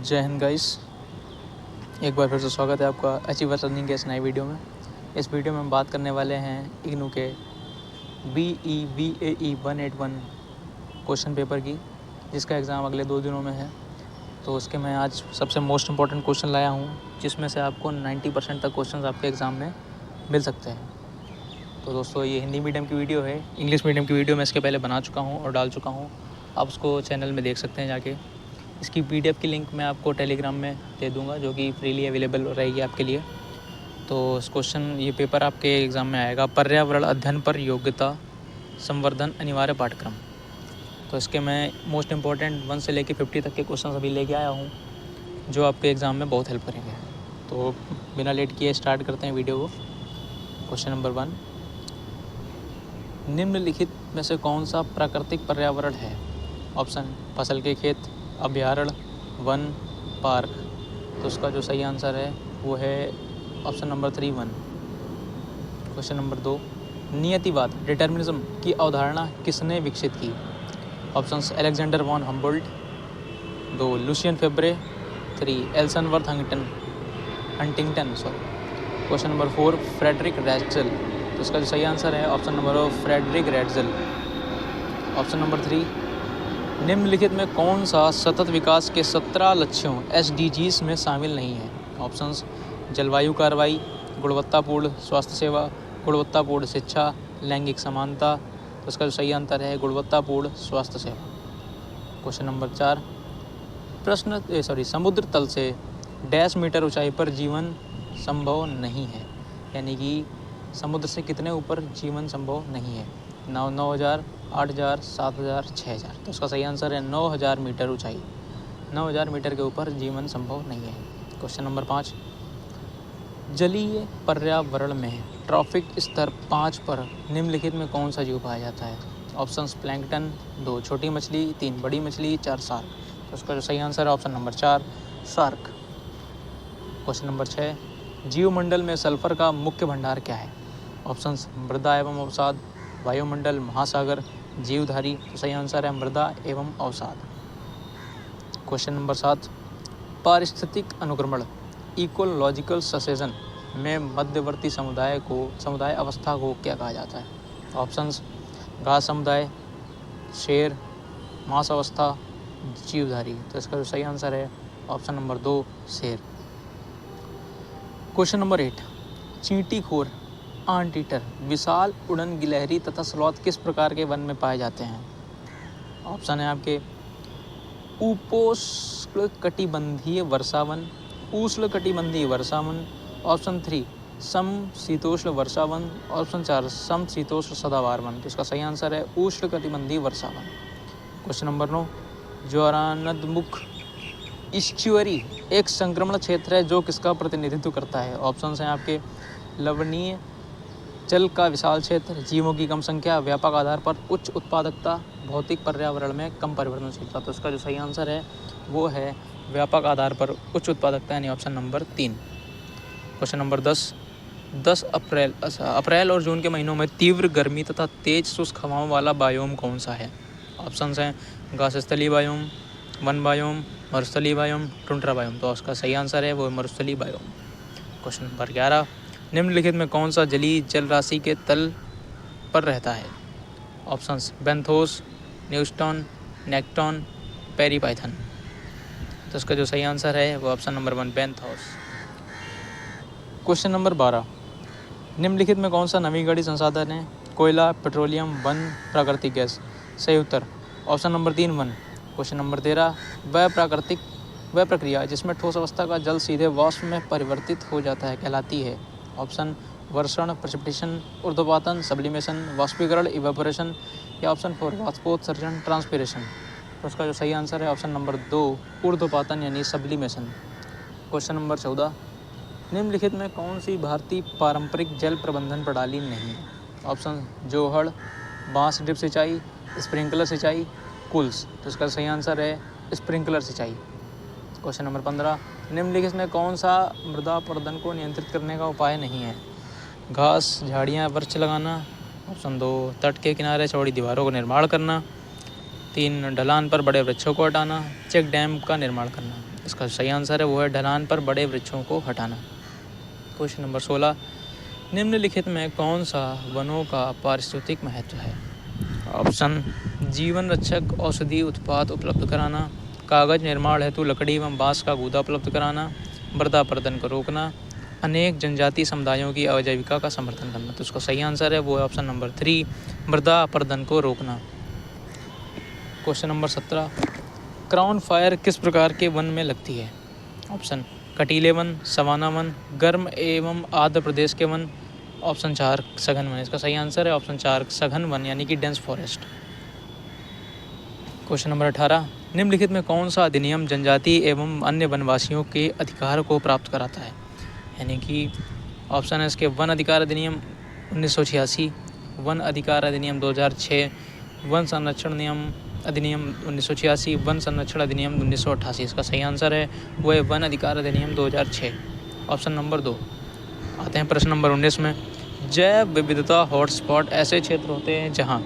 जय हिंद गाइस, एक बार फिर से स्वागत है आपका अचीवर लर्निंग के इस नए वीडियो में। इस वीडियो में हम बात करने वाले हैं इग्नू के BEVAE 181 क्वेश्चन पेपर की, जिसका एग्ज़ाम अगले 2 दिनों में है। तो उसके मैं आज सबसे मोस्ट इम्पॉर्टेंट क्वेश्चन लाया हूँ, जिसमें से आपको 90% तक क्वेश्चन आपके एग्ज़ाम में मिल सकते हैं। तो दोस्तों, ये हिंदी मीडियम की वीडियो है। इंग्लिश मीडियम की वीडियो मैं इसके पहले बना चुका हूँ और डाल चुका हूँ, आप उसको चैनल में देख सकते हैं जाके। इसकी PDF की लिंक मैं आपको टेलीग्राम में दे दूंगा, जो कि फ्रीली अवेलेबल रहेगी आपके लिए। तो इस क्वेश्चन ये पेपर आपके एग्ज़ाम में आएगा, पर्यावरण अध्ययन पर योग्यता संवर्धन अनिवार्य पाठ्यक्रम। तो इसके मैं मोस्ट इम्पॉर्टेंट 1 से लेकर 50 तक के क्वेश्चन अभी लेके आया हूँ, जो आपके एग्ज़ाम में बहुत हेल्प करेंगे। तो बिना लेट किए स्टार्ट करते हैं वीडियो को। क्वेश्चन नंबर 1, निम्नलिखित में से कौन सा प्राकृतिक पर्यावरण है? ऑप्शन फसल के खेत, अभयारण्य, वन, पार्क। तो उसका जो सही आंसर है वो है option number 3, one. Question number 2, नियतिवाद डिटर्मिनिज्म की अवधारणा किसने विकसित की? Options Alexander von Humboldt, 2 Lucien Febvre, 3 Ellsworth Huntington. Question number 4, Friedrich Ratzel. तो इसका जो सही आंसर है option number Friedrich Ratzel. Option number 3, निम्नलिखित में कौन सा सतत विकास के 17 लक्ष्यों SDGs में शामिल नहीं है? ऑप्शंस जलवायु कार्रवाई, गुणवत्तापूर्ण स्वास्थ्य सेवा, गुणवत्तापूर्ण शिक्षा, लैंगिक समानता। तो इसका जो सही आंसर है गुणवत्तापूर्ण स्वास्थ्य सेवा। क्वेश्चन नंबर 4, समुद्र तल से डैश मीटर ऊंचाई पर जीवन संभव नहीं है, यानी कि समुद्र से कितने ऊपर जीवन संभव नहीं है? 9,000, 8,000, 7,000, 6,000। तो उसका सही आंसर है 9,000 मीटर ऊंचाई। 9,000 मीटर के ऊपर जीवन संभव नहीं है। क्वेश्चन नंबर 5, जलीय पर्यावरण में ट्रॉफिक स्तर 5 पर निम्नलिखित में कौन सा जीव पाया जाता है? ऑप्शंस प्लैंकटन, 2 छोटी मछली, 3 बड़ी मछली, 4 शार्क। तो उसका जो सही आंसर है option number 4, shark. Question number 6, जीवमंडल में सल्फर का मुख्य भंडार क्या है? ऑप्शंस मृदा एवं अवसाद, वायुमंडल, महासागर, जीवधारी। तो सही आंसर है मृदा एवं अवसाद। क्वेश्चन नंबर 7, पारिस्थितिक अनुक्रमण इकोलॉजिकल सक्सेशन में मध्यवर्ती समुदाय अवस्था को क्या कहा जाता है? ऑप्शंस घास समुदाय, शेर, मांस अवस्था, जीवधारी। तो इसका जो सही आंसर है ऑप्शन नंबर 2, शेर। क्वेश्चन नंबर 8, चींटीखोर आंटीटर विशाल उड़न गिलहरी तथा स्लॉथ किस प्रकार के वन में पाए जाते हैं? ऑप्शन है आपके उपोष्णकटिबंधीय वर्षावन, उष्णकटिबंधीय वर्षावन। ऑप्शन 3 समशीतोष्ण वर्षावन। ऑप्शन 4 समशीतोष्ण सदाबहार वन। तो इसका सही आंसर है उष्णकटिबंधीय वर्षावन। क्वेश्चन नंबर 9, ज्वारानदमुख इस्च्युअरी एक संक्रमण क्षेत्र है जो किसका प्रतिनिधित्व करता है? ऑप्शंस हैं आपके लवणीय जल का विशाल क्षेत्र, जीवों की कम संख्या, व्यापक आधार पर उच्च उत्पादकता, भौतिक पर्यावरण में कम परिवर्तनशीलता। तो इसका जो सही आंसर है वो है व्यापक आधार पर उच्च उत्पादकता, यानी ऑप्शन नंबर 3। क्वेश्चन नंबर 10 अप्रैल और जून के महीनों में तीव्र गर्मी तथा तेज शुष्क हवाओं वाला बायोम कौन सा है? ऑप्शंस हैं घास स्थलीय बायोम, वन बायोम, मरुस्थलीय बायोम, टुंड्रा बायोम। तो उसका सही आंसर है वो मरुस्थलीय बायोम। क्वेश्चन नंबर 11, निम्नलिखित में कौन सा जलीय जल राशि के तल पर रहता है? Options benthos, neuston, nekton, periphyton. तो इसका जो सही आंसर है वो option number 1, benthos. Question number 12, निम्नलिखित में कौन सा नवीकरणीय संसाधन है? कोयला, पेट्रोलियम, वन, प्राकृतिक गैस। सही उत्तर option number 3, one. Question number 13, वह प्रक्रिया जिसमें ठोस अवस्था का जल सीधे वाष्प में परिवर्तित हो जाता है कहलाती है? ऑप्शन वर्षण, प्रेसिपिटेशन, ऊर्ध्वपातन, सब्लिमेशन, वाष्पीकरण, इवेपोरेशन, या ऑप्शन 4 वाष्पोत्सर्जन, ट्रांसपिरेशन। तो उसका जो सही आंसर है ऑप्शन नंबर 2, ऊर्ध्वपातन यानी सब्लिमेशन। क्वेश्चन नंबर 14, निम्नलिखित में कौन सी भारतीय पारंपरिक जल प्रबंधन प्रणाली नहीं है? ऑप्शन जोहड़, बांस ड्रिप सिंचाई, स्प्रिंकलर सिंचाई, कुल्स। तो इसका सही आंसर है स्प्रिंकलर सिंचाई। क्वेश्चन नंबर 15, निम्नलिखित में कौन सा मृदा अपरदन को नियंत्रित करने का उपाय नहीं है? घास, झाड़ियाँ, वृक्ष लगाना। ऑप्शन 2 तट के किनारे चौड़ी दीवारों का निर्माण करना। 3 ढलान पर बड़े वृक्षों को हटाना। चेक डैम का निर्माण करना। इसका सही आंसर है वो है ढलान पर बड़े वृक्षों को हटाना। क्वेश्चन नंबर 16, निम्नलिखित में कौन सा वनों का पारिस्थितिक महत्व है? ऑप्शन, जीवन रक्षक औषधि उत्पाद उपलब्ध कराना, कागज निर्माण हेतु लकड़ी एवं बांस का गूदा उपलब्ध कराना, मृदा अपरदन को रोकना, अनेक जनजातीय समुदायों की आजीविका का समर्थन करना। तो इसका सही आंसर है वो है ऑप्शन नंबर 3, मृदा अपरदन को रोकना। क्वेश्चन नंबर 17, क्राउन फायर किस प्रकार के वन में लगती है? ऑप्शन, कटीले वन, सवाना वन, गर्म एवं आर्द्र प्रदेश के वन, ऑप्शन 4 सघन वन। इसका सही आंसर है ऑप्शन 4 सघन वन यानी कि डेंस फॉरेस्ट। क्वेश्चन नंबर 18, निम्नलिखित में कौन सा अधिनियम जनजाति एवं अन्य वनवासियों के अधिकार को प्राप्त कराता है? यानी कि ऑप्शन है इसके वन अधिकार अधिनियम 1986, वन अधिकार अधिनियम 2006, वन संरक्षण नियम अधिनियम 1986, वन संरक्षण अधिनियम 1988। इसका सही आंसर है वो है वन अधिकार अधिनियम 2006, ऑप्शन नंबर 2। आते हैं प्रश्न नंबर 19 में, जैव विविधता हॉटस्पॉट ऐसे क्षेत्र होते हैं जहां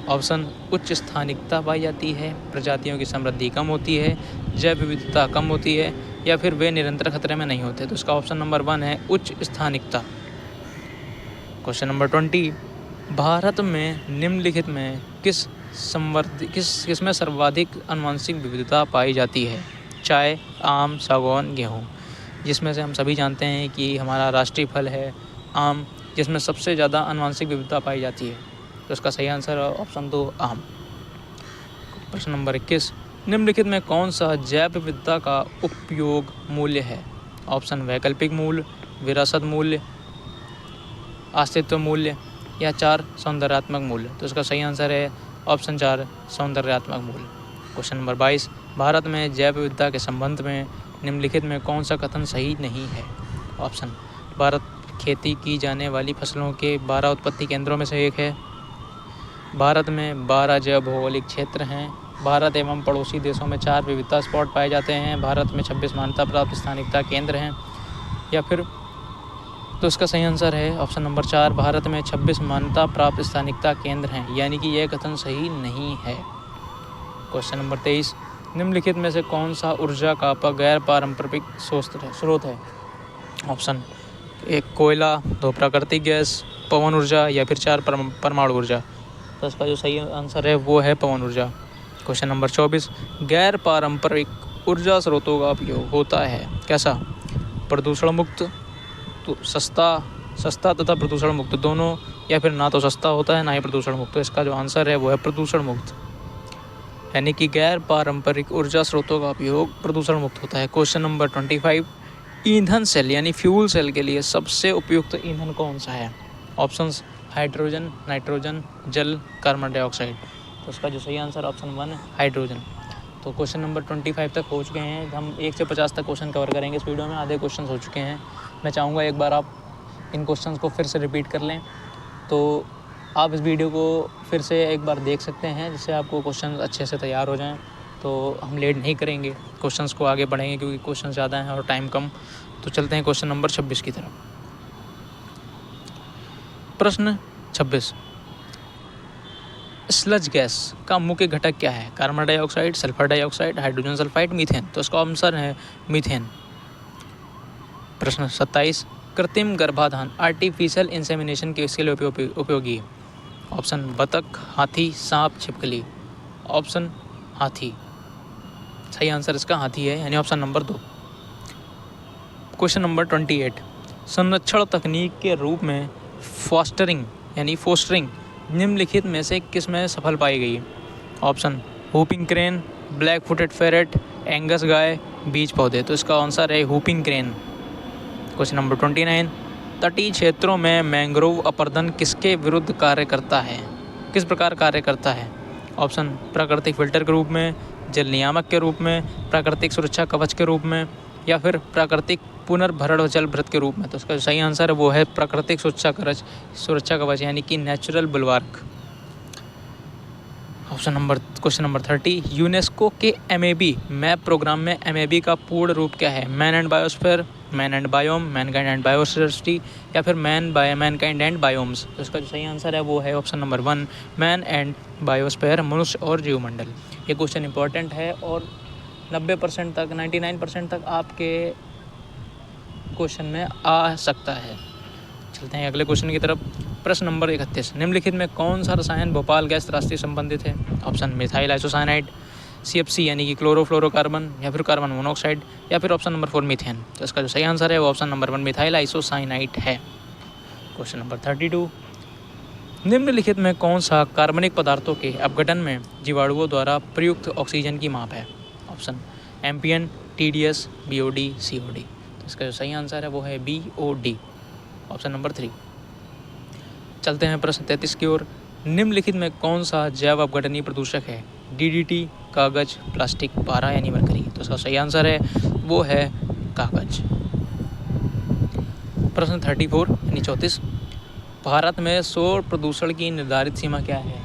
ऑप्शन उच्च स्थानिकता पाई जाती है, प्रजातियों की समृद्धि कम होती है, जैव विविधता कम होती है, या फिर वे निरंतर खतरे में नहीं होते। तो इसका ऑप्शन नंबर 1 है उच्च स्थानिकता। क्वेश्चन नंबर 20, भारत में निम्नलिखित में किसमें सर्वाधिक आनुवंशिक विविधता पाई जाती है? चाय, आम, सागौन, गेहूँ। जिसमें से हम सभी जानते हैं कि हमारा राष्ट्रीय फल है आम, जिसमें सबसे ज़्यादा आनुवंशिक विविधता पाई जाती है। तो इसका सही आंसर है ऑप्शन 2 आम। प्रश्न नंबर 21, निम्नलिखित में कौन सा जैव विविधता का उपयोग मूल्य है? ऑप्शन, वैकल्पिक मूल्य, विरासत मूल्य, अस्तित्व मूल्य, या 4 सौंदर्यात्मक मूल्य। तो इसका सही आंसर है ऑप्शन 4 सौंदर्यात्मक मूल्य। क्वेश्चन नंबर 22, भारत में जैव विविधता के संबंध में निम्नलिखित में कौन सा कथन सही नहीं है? ऑप्शन, भारत खेती की जाने वाली फसलों के 12 उत्पत्ति केंद्रों में से एक है, भारत में 12 जैव भौगोलिक क्षेत्र हैं, भारत एवं पड़ोसी देशों में 4 विविधता स्पॉट पाए जाते हैं, भारत में 26 मान्यता प्राप्त स्थानिकता केंद्र हैं, या फिर तो इसका सही आंसर है ऑप्शन नंबर 4 भारत में 26 मान्यता प्राप्त स्थानिकता केंद्र हैं, यानी कि यह कथन सही नहीं है। क्वेश्चन नंबर 23, निम्नलिखित में से कौन सा ऊर्जा का गैर पारंपरिक स्रोत है? ऑप्शन, 1 कोयला, 2 प्राकृतिक गैस, पवन ऊर्जा, या फिर 4 परमाणु ऊर्जा। तो इसका जो सही आंसर है वो है पवन ऊर्जा। क्वेश्चन नंबर 24, गैर पारंपरिक ऊर्जा स्रोतों का उपयोग होता है कैसा? प्रदूषण मुक्त, तो सस्ता तथा प्रदूषण मुक्त दोनों, या फिर ना तो सस्ता होता है ना ही प्रदूषण मुक्त। तो इसका जो आंसर है वो है प्रदूषण मुक्त, यानी कि गैर पारंपरिक ऊर्जा स्रोतों का उपयोग प्रदूषण मुक्त होता है। क्वेश्चन नंबर 25, ईंधन सेल यानी फ्यूल सेल के लिए सबसे उपयुक्त ईंधन कौन सा है? ऑप्शंस, हाइड्रोजन, नाइट्रोजन, जल, कार्बन डाइऑक्साइड। तो इसका जो सही आंसर ऑप्शन 1 है हाइड्रोजन। तो क्वेश्चन नंबर 25 तक हो चुके हैं। हम 1 से 50 तक क्वेश्चन कवर करेंगे इस वीडियो में, आधे क्वेश्चन हो चुके हैं। मैं चाहूँगा एक बार आप इन क्वेश्चंस को फिर से रिपीट कर लें, तो आप इस वीडियो को फिर से एक बार देख सकते हैं, जिससे आपको क्वेश्चन अच्छे से तैयार हो जाएं। तो हम लेट नहीं करेंगे, क्वेश्चंस को आगे बढ़ेंगे क्योंकि क्वेश्चन ज़्यादा हैं और टाइम कम। तो चलते हैं क्वेश्चन नंबर 26 की तरफ। प्रश्न 26, स्लज गैस का मुख्य घटक क्या है? Carbon dioxide, sulphur dioxide, hydrogen sulphide, methane. तो इसका आंसर है मीथेन। प्रश्न 27, कृत्रिम गर्भाधान आर्टिफिशियल इंसेमिनेशन किसके लिए उपयोगी है? ऑप्शन, बतख, हाथी, सांप, छिपकली। ऑप्शन, हाथी। सही आंसर इसका हाथी है, यानी ऑप्शन नंबर 2। क्वेश्चन नंबर 28, संरक्षण तकनीक के रूप में फॉस्टरिंग निम्नलिखित में से किस में सफल पाई गई? Option, whooping crane, black footed ferret, Angus गाय, बीज पौधे। तो इसका आंसर है हुपिंग क्रेन। क्वेश्चन नंबर 29, तटीय क्षेत्रों में मैंग्रोव अपर्दन किसके विरुद्ध कार्य करता है? किस प्रकार कार्य करता है? ऑप्शन, प्राकृतिक फिल्टर के रूप में, जल नियामक के रूप में, प्राकृतिक सुरक्षा कवच के रूप में, या फिर प्राकृतिक पुनर्भरण जल भृत के रूप में। तो इसका सही आंसर है वो है प्राकृतिक सुरक्षा कवच यानी कि नेचुरल बुलवार्क। क्वेश्चन नंबर 30, यूनेस्को के MAB मैप प्रोग्राम में MAB का पूर्ण रूप क्या है? Man and biosphere, man and biome, Mankind and biodiversity, या फिर मैनकाइंड एंड बायोम्स। तो इसका जो सही आंसर है वो है option number 1 man and biosphere, मनुष्य और जीवमंडल। ये क्वेश्चन इंपॉर्टेंट है और 90% तक 99% तक आपके क्वेश्चन में आ सकता है। चलते हैं अगले क्वेश्चन की तरफ। प्रश्न नंबर 31, निम्नलिखित में कौन सा रसायन भोपाल गैस त्रासदी से संबंधित है? ऑप्शन मिथाइल आइसोसाइनाइड, CFC यानी कि क्लोरोफ्लोरोकार्बन, या फिर कार्बन मोनोऑक्साइड, या फिर ऑप्शन नंबर 4 मीथेन। तो इसका जो सही आंसर है वो ऑप्शन नंबर 1 मिथाइल आइसोसाइनाइड है। क्वेश्चन नंबर 32, निम्नलिखित में कौन सा कार्बनिक पदार्थों के अपघटन में जीवाणुओं द्वारा प्रयुक्त ऑक्सीजन की माप है? ऑप्शन एम्पियन, TDS, BOD, COD। तो इसका जो सही आंसर है वो है BOD, ऑप्शन नंबर 3। चलते हैं प्रश्न 33 की ओर। निम्नलिखित में कौन सा जैव अपघटनीय प्रदूषक है? DDT, कागज, प्लास्टिक, पारा यानी मरकरी। तो इसका सही आंसर है वो है कागज। प्रश्न 34 यानी 34, भारत में शोर प्रदूषण की निर्धारित सीमा क्या है?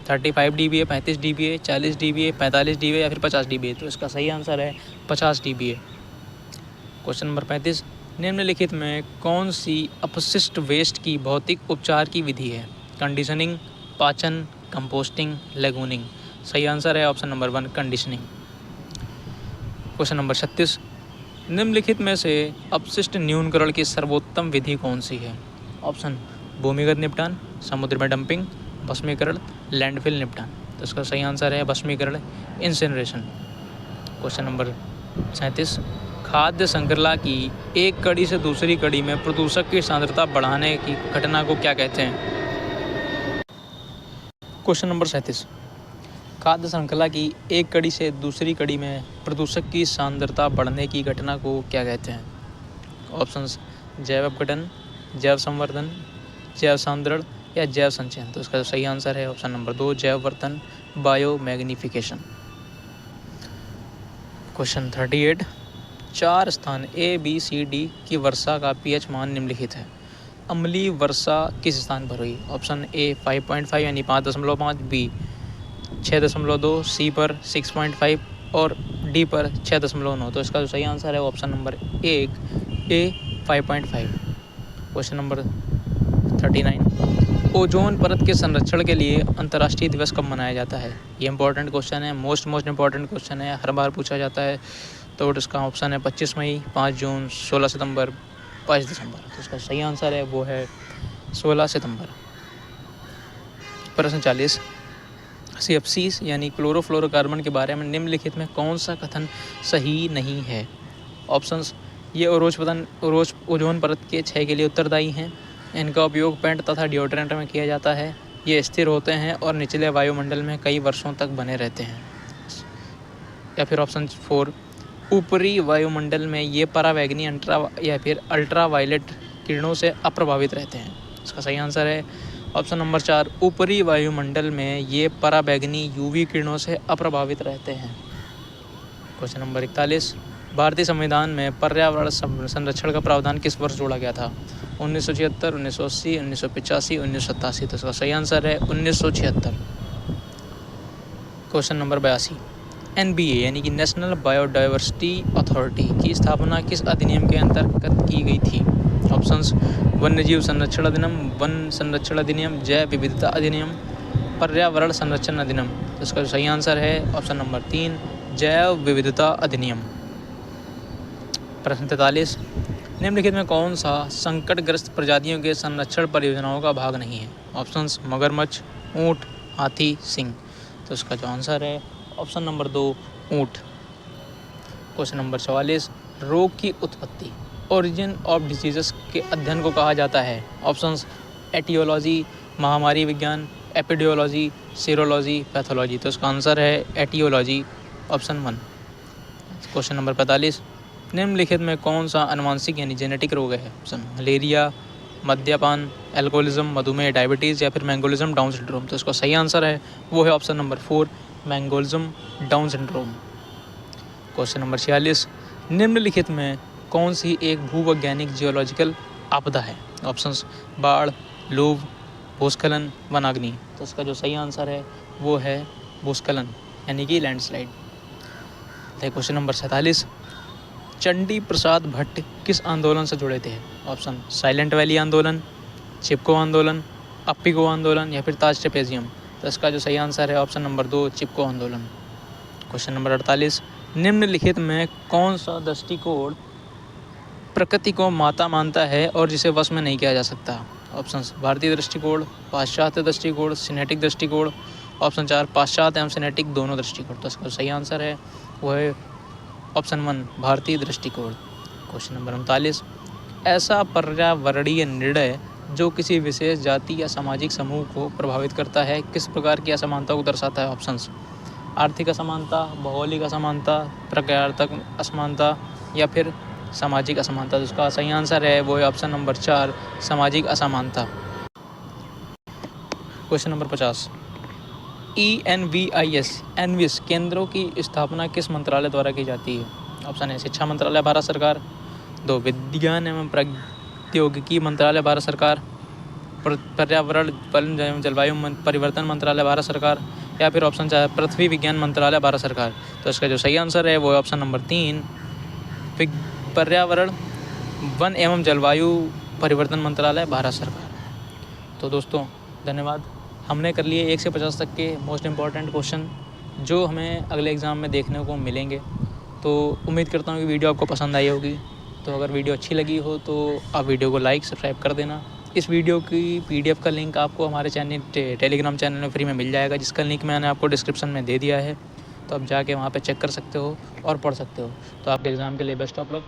35 dBA, 35 dBA, 40 dBA, 45 dBA या फिर 50 dBA। तो इसका सही आंसर है 50 dBA। क्वेश्चन नंबर 35, निम्नलिखित में कौन सी अपशिष्ट वेस्ट की भौतिक उपचार की विधि है? कंडीशनिंग, पाचन, कंपोस्टिंग, लेगूनिंग। सही आंसर है option number 1 conditioning. Question number 36, निम्नलिखित में से अपशिष्ट न्यूनीकरण की सर्वोत्तम विधि कौन सी है? ऑप्शन भूमिगत निपटान, समुद्र में डंपिंग, भस्मीकरण, लैंडफिल निपटान। तो इसका सही आंसर है भस्मीकरण, इंसिनरेशन। क्वेश्चन नंबर 37, खाद्य श्रृंखला की एक कड़ी से दूसरी कड़ी में प्रदूषक की सांद्रता बढ़ाने की घटना को क्या कहते हैं? क्वेश्चन नंबर 37, खाद्य श्रृंखला की एक कड़ी से दूसरी कड़ी में प्रदूषक की सांद्रता बढ़ने की घटना को क्या कहते हैं? ऑप्शंस जैव अपघटन, जैव संवर्धन, जैव सांद्रण या जैव संचयन। तो इसका सही आंसर है ऑप्शन नंबर 2 जैववर्धन, बायो मैग्निफिकेशन। क्वेश्चन 38, 4 स्थान ABCD की वर्षा का pH मान निम्नलिखित है। अम्लीय वर्षा किस स्थान पर हुई? ऑप्शन A 5.5 यानी 5.5, B 6.2, C पर 6.5 और D पर 6.9। तो इसका जो सही आंसर है option number 1 A 5.5। Question number 39, ozone परत के संरक्षण के लिए अंतर्राष्ट्रीय दिवस कब मनाया जाता है? ये इंपॉर्टेंट क्वेश्चन है, मोस्ट इंपॉर्टेंट क्वेश्चन है, हर बार पूछा जाता है। तो इसका ऑप्शन है 25 मई, 5 जून, 16 सितंबर, 5 दिसंबर। तो इसका सही आंसर है वो है 16 सितंबर। प्रश्न 40, CFC यानी क्लोरोफ्लोरोकार्बन के बारे में निम्नलिखित में कौन सा कथन सही नहीं है? ऑप्शंस ये ओजोन परत के क्षय के लिए उत्तरदायी हैं। इनका उपयोग पेंट तथा डिओड्रेंट में किया जाता है। ये स्थिर होते हैं और निचले वायुमंडल में कई वर्षों तक बने रहते हैं। या फिर ऑप्शन 4 ऊपरी वायुमंडल में ये परावैंगनी या फिर अल्ट्रावायलेट किरणों से अप्रभावित रहते हैं। इसका सही आंसर है ऑप्शन नंबर 4 ऊपरी वायुमंडल में ये परावैंगनी UV किरणों से अप्रभावित रहते हैं। क्वेश्चन नंबर 41, भारतीय संविधान में पर्यावरण संरक्षण का प्रावधान किस वर्ष जोड़ा गया था? 1976, 1980, 1985, 1987। तो इसका सही आंसर है 1976। क्वेश्चन नंबर 82, NBA यानी कि नेशनल बायोडाइवर्सिटी अथॉरिटी की स्थापना किस अधिनियम के अंतर्गत की गई थी? ऑप्शंस वन्यजीव संरक्षण अधिनियम, वन संरक्षण अधिनियम, जैव विविधता अधिनियम, पर्यावरण संरक्षण अधिनियम। तो इसका सही आंसर है ऑप्शन नंबर 3 जैव विविधता अधिनियम। प्रश्न 43, निम्नलिखित में कौन सा संकटग्रस्त प्रजातियों के संरक्षण परियोजनाओं का भाग नहीं है? ऑप्शंस मगरमच्छ, ऊँट, हाथी, सिंह। तो इसका जो आंसर है ऑप्शन नंबर 2 ऊँट। क्वेश्चन नंबर 44, रोग की उत्पत्ति ओरिजिन ऑफ डिजीजेस के अध्ययन को कहा जाता है? ऑप्शंस एटियोलॉजी, महामारी विज्ञान, एपिडियोलॉजी, सीरोलॉजी, पैथोलॉजी। तो इसका आंसर है एटियोलॉजी, ऑप्शन 1। क्वेश्चन नंबर 45, निम्नलिखित में कौन सा अनुवांशिक यानी जेनेटिक रोग है? ऑप्शन मलेरिया, मद्यपान, एल्कोहलिज्म, मधुमेह, डायबिटीज़ या फिर मैंगोलिज्म, डाउन सिंड्रोम। तो इसका सही आंसर है वो है option number 4 mongolism, Down syndrome. Question number 46, निम्नलिखित में कौन सी एक भूवैज्ञानिक जियोलॉजिकल आपदा है? ऑप्शंस बाढ़, लूव, भूस्खलन, वनाग्नि। तो इसका जो सही आंसर है वो है भूस्खलन यानी कि landslide. Question number 47, Chandi Prasad Bhatt किस आंदोलन से जुड़े थे? ऑप्शन साइलेंट वैली आंदोलन, चिपको आंदोलन, अप्पिको आंदोलन या फिर ताज ट्रेपेजियम। तो इसका जो सही आंसर है ऑप्शन नंबर 2 चिपको आंदोलन। क्वेश्चन नंबर 48, निम्नलिखित में कौन सा दृष्टिकोण प्रकृति को माता मानता है और जिसे वश में नहीं किया जा सकता? ऑप्शंस: भारतीय दृष्टिकोण, पाश्चात्य दृष्टिकोण, सिनेटिक दृष्टिकोण। ऑप्शन 4 पाश्चात्य एवं सिनेटिक दोनों दृष्टिकोण। तो इसका सही आंसर है वो है ऑप्शन 1 भारतीय दृष्टिकोण। क्वेश्चन नंबर 39, ऐसा पर्यावरणीय निर्णय जो किसी विशेष जाति या सामाजिक समूह को प्रभावित करता है किस प्रकार की असमानता को दर्शाता है? ऑप्शंस: आर्थिक असमानता, भौगोलिक असमानता, प्रकारात्मक असमानता या फिर सामाजिक असमानता। तो इसका सही आंसर है वो है ऑप्शन नंबर 4 सामाजिक असमानता। क्वेश्चन नंबर 50, एनवीएस केंद्रों की स्थापना किस मंत्रालय द्वारा की जाती है? ऑप्शन है शिक्षा मंत्रालय भारत सरकार, 2 विज्ञान एवं प्रौद्योगिकी मंत्रालय भारत सरकार, पर्यावरण वन एवं जलवायु परिवर्तन मंत्रालय भारत सरकार या फिर ऑप्शन 4 पृथ्वी विज्ञान मंत्रालय भारत सरकार। तो इसका जो सही आंसर है वो है ऑप्शन नंबर 3 पर्यावरण वन एवं जलवायु परिवर्तन मंत्रालय भारत सरकार। तो दोस्तों धन्यवाद, हमने कर लिए 1 से 50 तक के मोस्ट इम्पॉर्टेंट क्वेश्चन जो हमें अगले एग्ज़ाम में देखने को मिलेंगे। तो उम्मीद करता हूँ कि वीडियो आपको पसंद आई होगी। तो अगर वीडियो अच्छी लगी हो तो आप वीडियो को लाइक सब्सक्राइब कर देना। इस वीडियो की PDF का लिंक आपको हमारे टेलीग्राम चैनल में फ्री में मिल जाएगा, जिसका लिंक मैंने आपको डिस्क्रिप्शन में दे दिया है। तो आप जाके वहाँ पे चेक कर सकते हो और पढ़ सकते हो। तो आपके एग्ज़ाम के लिए बेस्ट ऑफ लक।